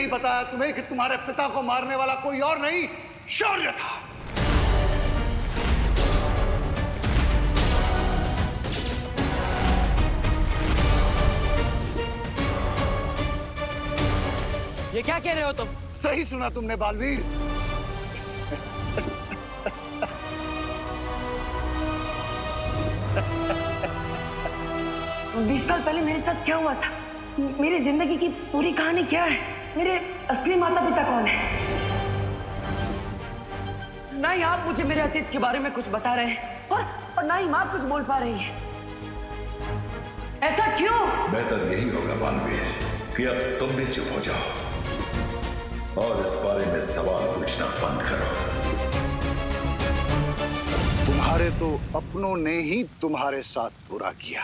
नहीं बताया तुम्हें कि तुम्हारे पिता को मारने वाला कोई और नहीं, शौर्य था? ये क्या कह रहे हो तुम? सही सुना तुमने बालवीर। 20 साल पहले मेरे साथ क्या हुआ था? मेरी जिंदगी की पूरी कहानी क्या है? मेरे असली माता पिता कौन है? ना ही आप मुझे मेरे अतीत के बारे में कुछ बता रहे हैं और ना ही माँ कुछ बोल पा रही है। ऐसा क्यों? बेहतर यही होगा बालवीर कि अब तुम भी चुप हो जाओ और इस बारे में सवाल पूछना बंद करो। तुम्हारे तो अपनों ने ही तुम्हारे साथ बुरा किया।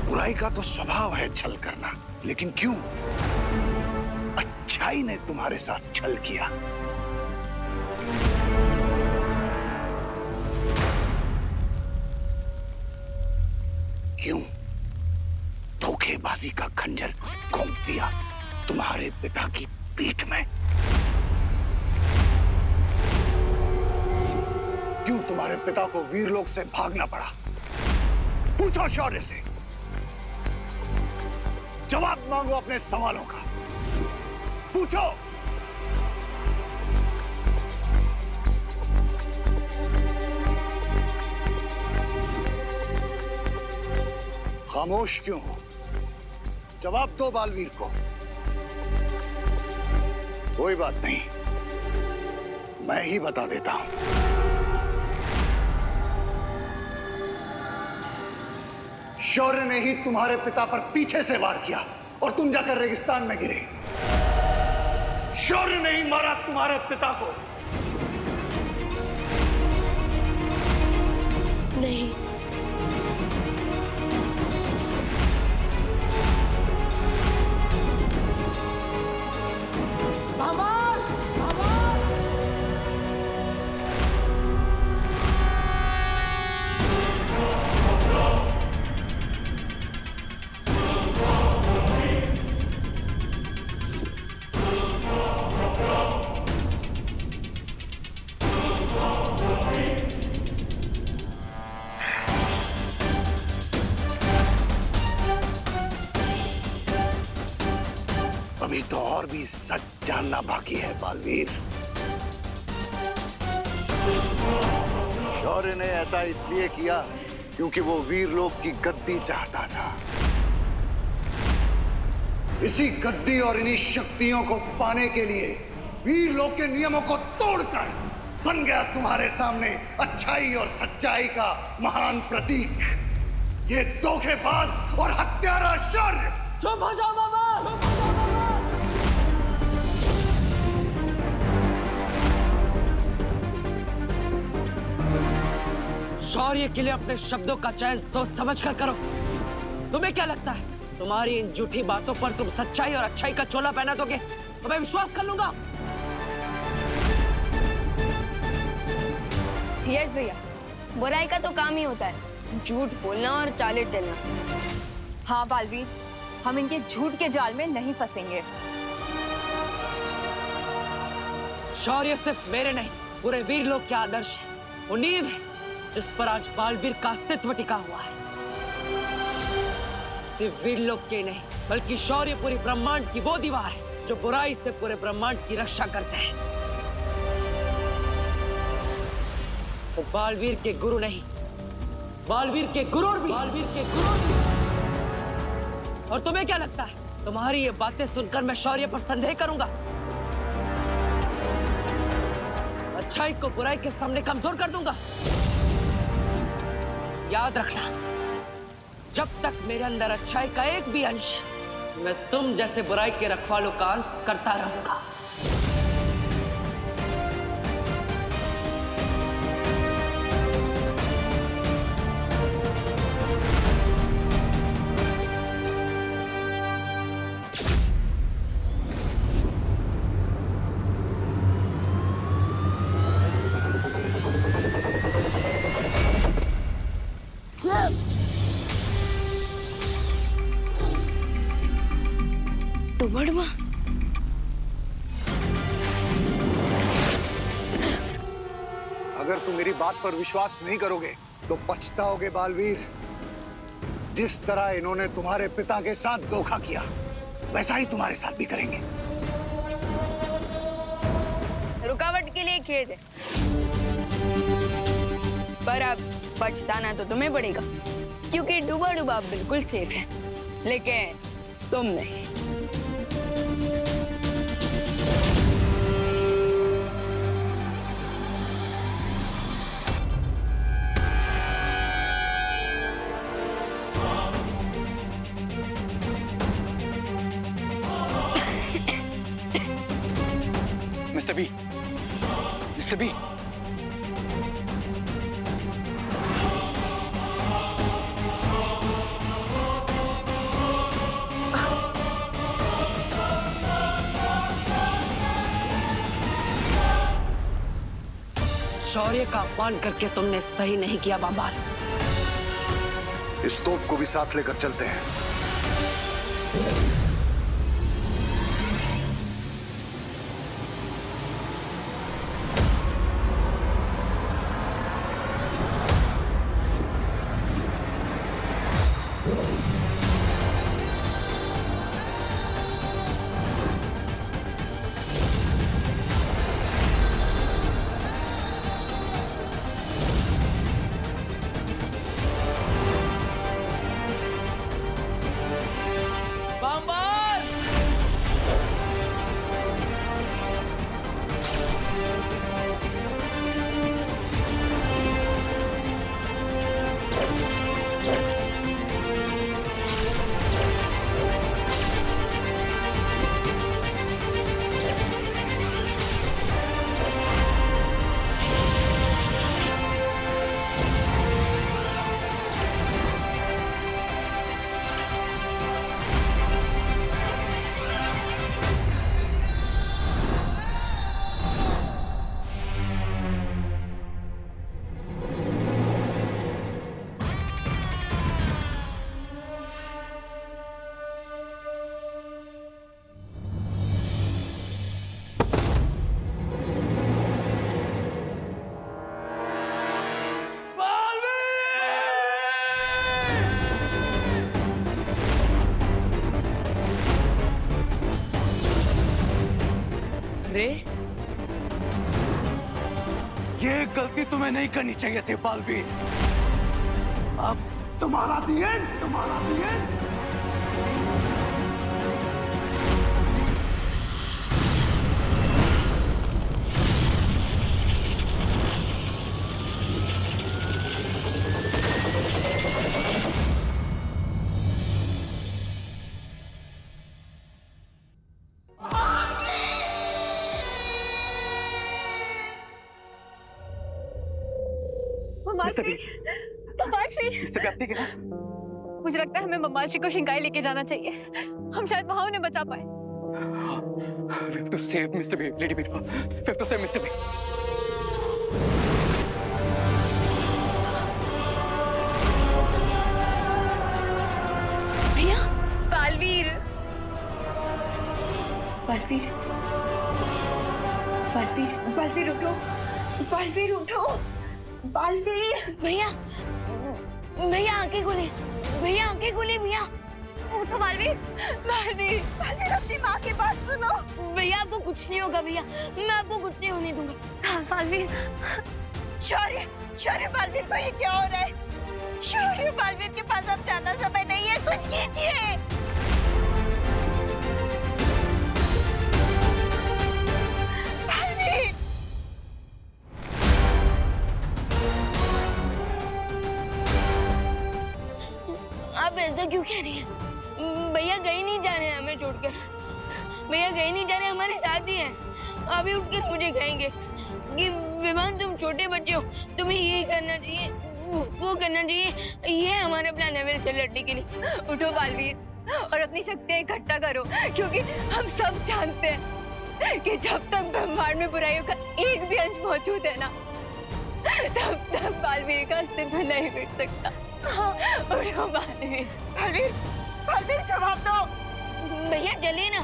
बुराई का तो स्वभाव है छल करना, लेकिन क्यों? अच्छाई ने तुम्हारे साथ छल किया। क्यों? धोखेबाजी का खंजर घोंप दिया तुम्हारे पिता की पीठ में। क्यों तुम्हारे पिता को वीरलोक से भागना पड़ा? पूछो शौर्य से, जवाब मांगो अपने सवालों का। पूछो। खामोश क्यों हो? जवाब दो बालवीर को। कोई बात नहीं, मैं ही बता देता हूं। शौर्य ने ही तुम्हारे पिता पर पीछे से वार किया और तुम जाकर रेगिस्तान में गिरे। शौर्य ने ही मारा तुम्हारे पिता को। नहीं, अभी तो और भी सच जानना बाकी है बालवीर। शौर्य ने ऐसा इसलिए किया क्योंकि वो वीरलोक की गद्दी चाहता था। इसी गद्दी और इन्हीं शक्तियों को पाने के लिए वीरलोक के नियमों को तोड़कर बन गया तुम्हारे सामने अच्छाई और सच्चाई का महान प्रतीक, ये धोखेबाज और हत्यारा शौर्य। चुप हो जाओ बाबा। शौर्य के लिए अपने शब्दों का चयन सोच समझ कर करो। तुम्हें क्या लगता है तुम्हारी इन झूठी बातों पर तुम सच्चाई और अच्छाई का चोला पहना दोगे तो मैं विश्वास कर लूंगा? यस भैया, बुराई का तो काम ही होता है झूठ बोलना और चाले चलना। हाँ बालवीर, हम इनके झूठ के जाल में नहीं फंसेंगे। शौर्य सिर्फ मेरे नहीं पूरे वीरलोक के आदर्श है, वो नींव है जिस पर आज बालवीर का अस्तित्व टिका हुआ है। सिर्फ वीरलोक के नहीं बल्कि शौर्य पूरी ब्रह्मांड की वो दीवार है जो बुराई से पूरे ब्रह्मांड की रक्षा करते हैं। वो बालवीर के गुरु नहीं, बालवीर के गुरु भी। और तुम्हें क्या लगता है तुम्हारी ये बातें सुनकर मैं शौर्य पर संदेह करूंगा? अच्छाई को बुराई के सामने कमजोर कर दूंगा? याद रखना, जब तक मेरे अंदर अच्छाई का एक भी अंश, मैं तुम जैसे बुराई के रखवालों का अंत करता रहूंगा। डुबड़वा अगर तुम मेरी बात पर विश्वास नहीं करोगे तो पछताओगे बालवीर। जिस तरह इन्होंने तुम्हारे पिता के साथ धोखा किया वैसा ही तुम्हारे साथ भी करेंगे। रुकावट के लिए खेद है, पर अब पछताना तो तुम्हें पड़ेगा, क्योंकि डूबा डूबा बिल्कुल सेफ है, लेकिन तुम नहीं। मिस्टर बी, मिस्टर बी, शौर्य का अपमान करके तुमने सही नहीं किया बाबाल। इस तोप को भी साथ लेकर चलते हैं। रे, ये गलती तुम्हें नहीं करनी चाहिए थी बालवीर। अब तुम्हारा दी एंड, तुम्हारा दी एंड। मिस्टर बी, ममाशी, मिस्टर बी, आप ठीक है ना? मुझे लगता है हमें ममाशी को शिंकाई लेके जाना चाहिए। हम शायद वहां उन्हें बचा पाए। We have to save Mr. B, Lady B. We have to save Mr. B. भैया, बालवीर, बालवीर, बालवीर, बालवीर उठो, बालवीर उठो, बालवीर। भैया, भैया आंखें खोले, भैया आंखें खोले, भैया उठो बालवीर, बालवीर, बालवीर अपनी माँ की बात सुनो। भैया आपको कुछ नहीं होगा भैया, मैं आपको कुछ नहीं होने दूंगा। हाँ, बालवीर। शौर्य, शौर्य, बालवीर को ये क्या हो रहा है? शौर्य, बालवीर के पास अब ज्यादा समय नहीं है, कुछ कीजिए। बालवीर, आप ऐसा क्यों कह रही हैं? भैया कहीं नहीं जा रहे हैं हमें छोड़कर, भैया कहीं नहीं जा रहे, हमारे साथ ही हैं। अभी उठ के मुझे कहेंगे कि विवान तुम छोटे बच्चे हो, तुम्हें ये करना चाहिए, वो करना चाहिए, ये हमारा प्लान है वेल लड़ने के लिए। उठो बालवीर और अपनी शक्तियां इकट्ठा करो, क्योंकि हम सब जानते हैं कि जब तक ब्रह्मांड में बुराइयों का एक भी अंश मौजूद है ना, तब तक बालवीर का अस्तित्व नहीं मिट सकता। हाँ, उठो बालवीर। बालवीर, बालवीर जवाब दो। भैया चलिए ना,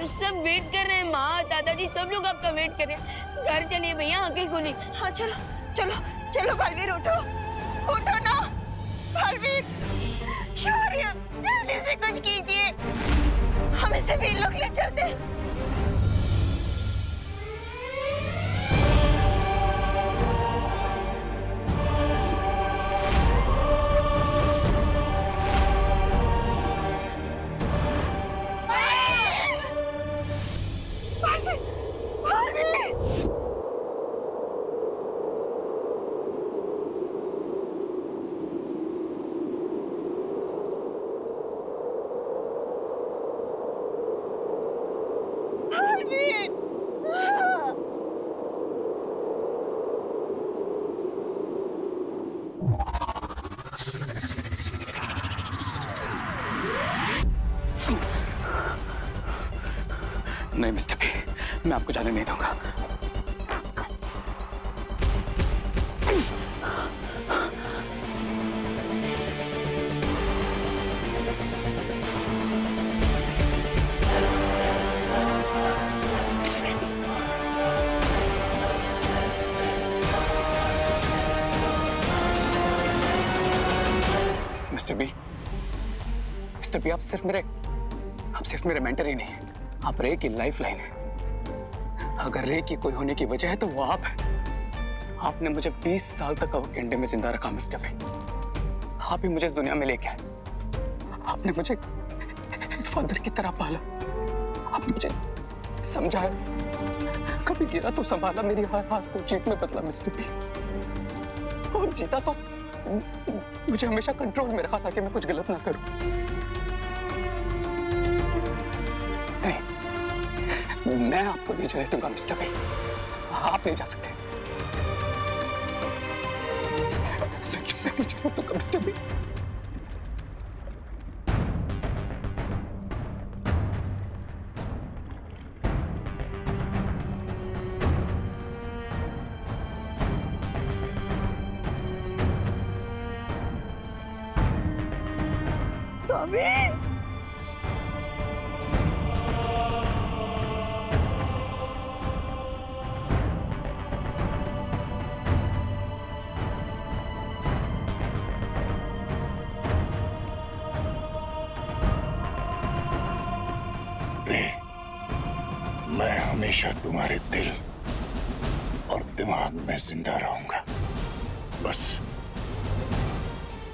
सब वेट कर रहे हैं, माँ दादाजी सब लोग आपका वेट कर रहे हैं। घर चलिए भैया, आंखें खोलिए। हाँ चलो, चलो चलो बालवीर, उठो उठो ना बालवीर। शौर्य, जल्दी से कुछ कीजिए, हमें से वीर लोग ले चलते हैं। नहीं मिस्टर बी, मैं आपको जाने नहीं दूंगा। मिस्टर बी, आप सिर्फ मेरे मेंटर ही नहीं है, आप रे की लाइफ लाइन है। अगर रे की कोई होने की वजह है तो वो आप है। आपने मुझे 20 साल तक अवकेंडे में जिंदा रखा मिस्टर बी। आप ही मुझे इस दुनिया में लेके आए। आपने मुझे एक फादर की तरह पाला। आपने मुझे समझाया, कभी गिरा तो संभाला, मेरी हर हार को जीत में बदला मिस्टर बी। और जीता तो मुझे हमेशा कंट्रोल में रखा ताकि मैं कुछ गलत ना करूं। नहीं, मैं आपको नहीं जाने दूंगा मिस्टर बी। आप नहीं जा सकते। मैं नहीं जाने दूंगा मिस्टर बी। मैं हमेशा तुम्हारे दिल और दिमाग में जिंदा रहूंगा। बस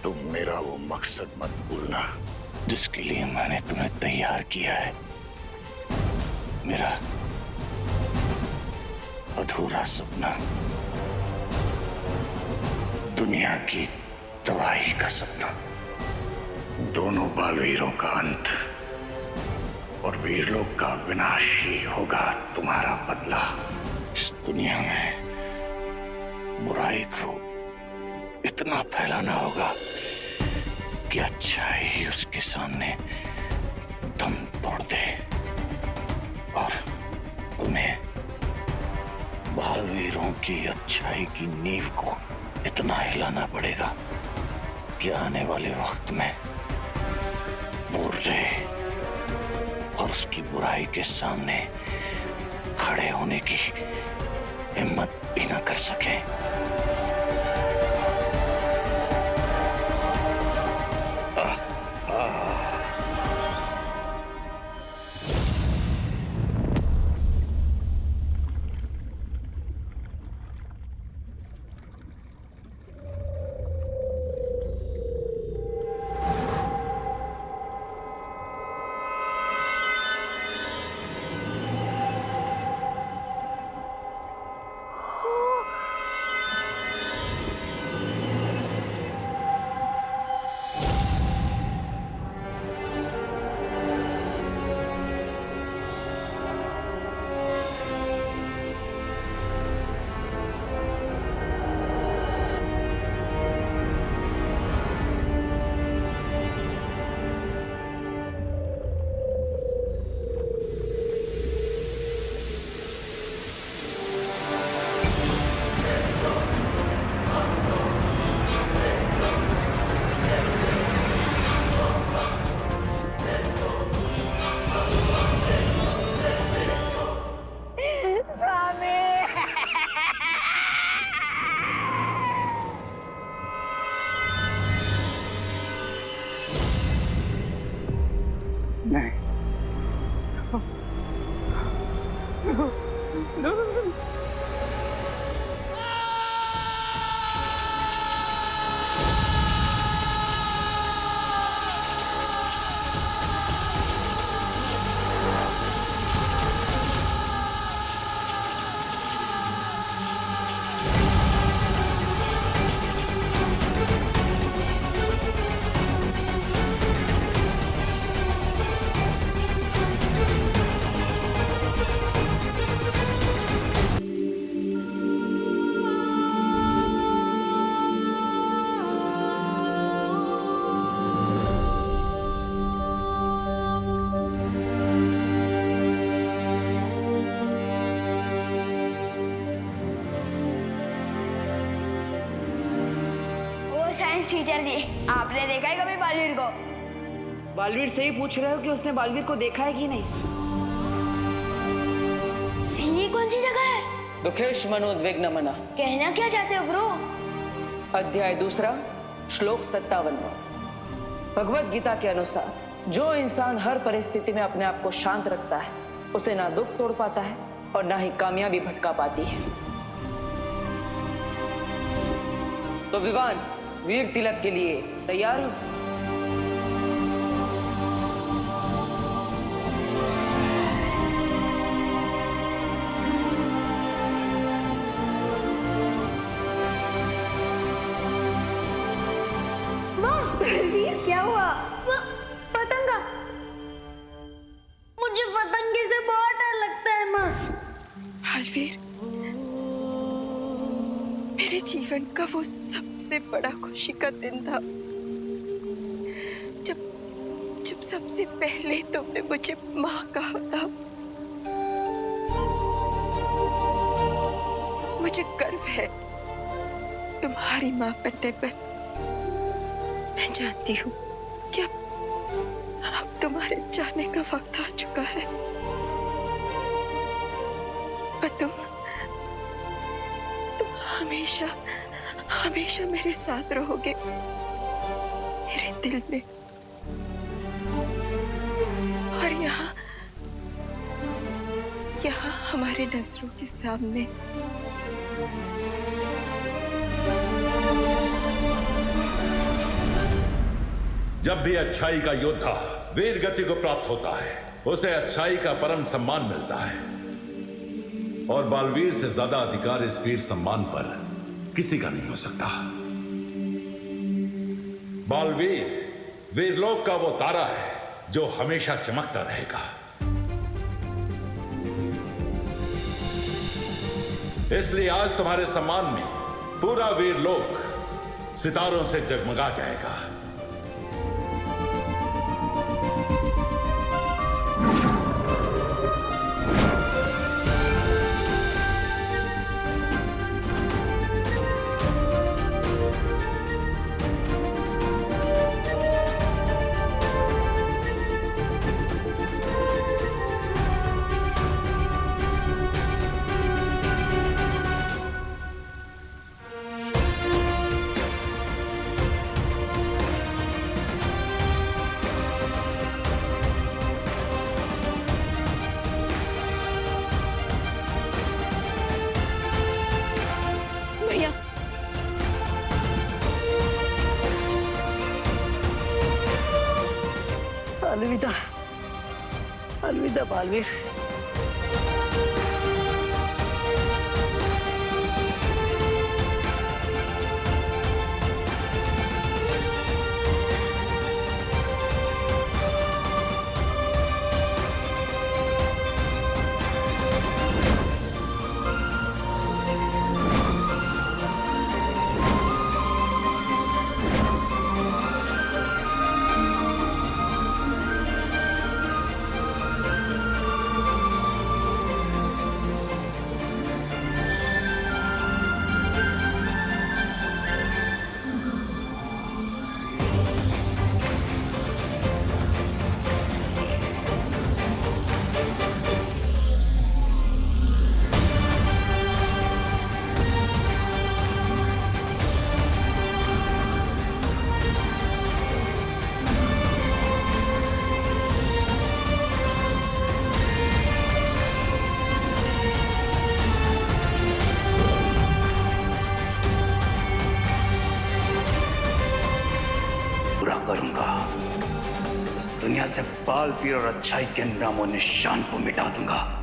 तुम मेरा वो मकसद मत भूलना जिसके लिए मैंने तुम्हें तैयार किया है। मेरा अधूरा सपना, दुनिया की तबाही का सपना, दोनों बालवीरों का अंत और वीरलोक का विनाश ही होगा तुम्हारा बदला। इस दुनिया में बुराई को इतना फैलाना होगा कि अच्छाई ही उसके सामने दम तोड़ दे। और तुम्हें बालवीरों की अच्छाई की नींव को इतना हिलाना पड़ेगा कि आने वाले वक्त में वो रे और उसकी बुराई के सामने खड़े होने की हिम्मत भी ना कर सके। टीचर जी, आपने देखा है कभी बालवीर को? बालवीर से ही पूछ रहे हो कि उसने बालवीर को देखा है कि नहीं? फिर ये कौन सी जगह है? दुखेश मनोद्विग्न मना। कहना क्या चाहते हो ब्रो? अध्याय 2 श्लोक 57। भगवत गीता के अनुसार जो इंसान हर परिस्थिति में अपने आप को शांत रखता है उसे ना दुख तोड़ पाता है और ना ही कामयाबी भटका पाती है। तो विवान, वीर तिलक के लिए तैयार हो? बलवीर, क्या हुआ? पतंगा। मुझे पतंगे से बहुत डर लगता है माँ। बलवीर, मेरे जीवन का वो सबसे बड़ा खुशी का दिन था जब सबसे पहले तुमने मुझे माँ कहा था। मुझे गर्व है तुम्हारी माँ बनने पर। मैं जानती हूँ कि अब तुम्हारे जाने का वक्त आ चुका है, पर तुम हमेशा हमेशा मेरे साथ रहोगे, मेरे दिल में। और यहाँ हमारे नजरों के सामने। जब भी अच्छाई का योद्धा वीर गति को प्राप्त होता है उसे अच्छाई का परम सम्मान मिलता है, और बालवीर से ज्यादा अधिकार इस वीर सम्मान पर किसी का नहीं हो सकता। बालवीर वीरलोक का वो तारा है जो हमेशा चमकता रहेगा। इसलिए आज तुम्हारे सम्मान में पूरा वीरलोक सितारों से जगमगा जाएगा। अलविदा, अलविदा बालवीर। करूंगा, इस दुनिया से बालवीर और अच्छाई के नामो निशान को मिटा दूंगा।